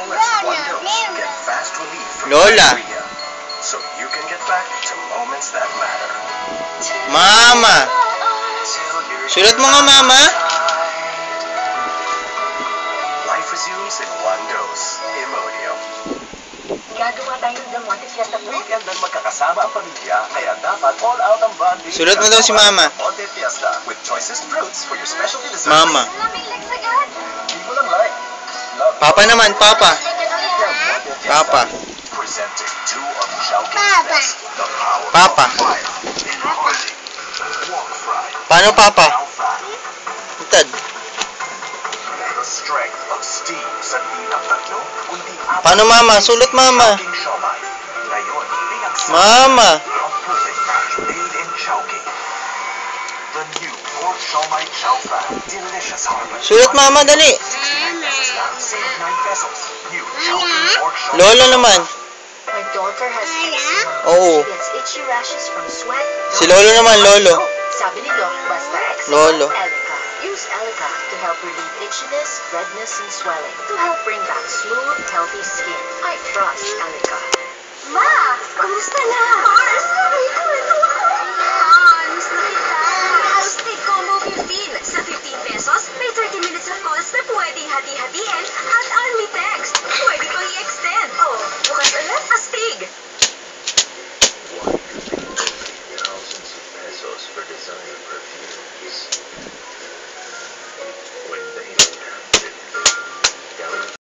Get fast relief from Lola. diarrhea, so you can get back to moments that matter. Mama. Sulat mo nga, Mama. Life resumes in one dose. Imodium. Gagawa tayo ng Monte Fiesta po. Weekend ang magkakasama ang pamilya, kaya dapat all out ang bonding. Sulat mo daw si Mama. Monte Fiesta with choicest fruits for your specialty dessert. Mama. Di mo lang like. Love Papa naman, Papa. Monte Fiesta. Papa. Presenting two of Chowking's Papa. best. The power Papa. of fire in hardy. Walk fry. Paano, Papa? Cow fry. Utad. The strength of steam sa di ng tatlo, kundi apat. Paano, Mama? Sulat, Mama. Chowking siomai. Ngayon, pinagsabi Mama. ang perfect match made in Chowking. The new pork siomai chow fry. Delicious harmony. Sulat, Mama, dali. 69 pesos lang. Save 9 pesos. New Chowking pork siomai. Lola naman. My daughter has eczema. Oo. She gets itchy rashes from sweat. Si Lolo naman, Lolo. Sabi ni Doc, basta eczema, Lolo. Elica. Use Elica to help relieve itchiness, redness, and swelling. To help bring back smooth, healthy skin. I trust Elica. Ma, kumusta na? Mars, sabi ko ito.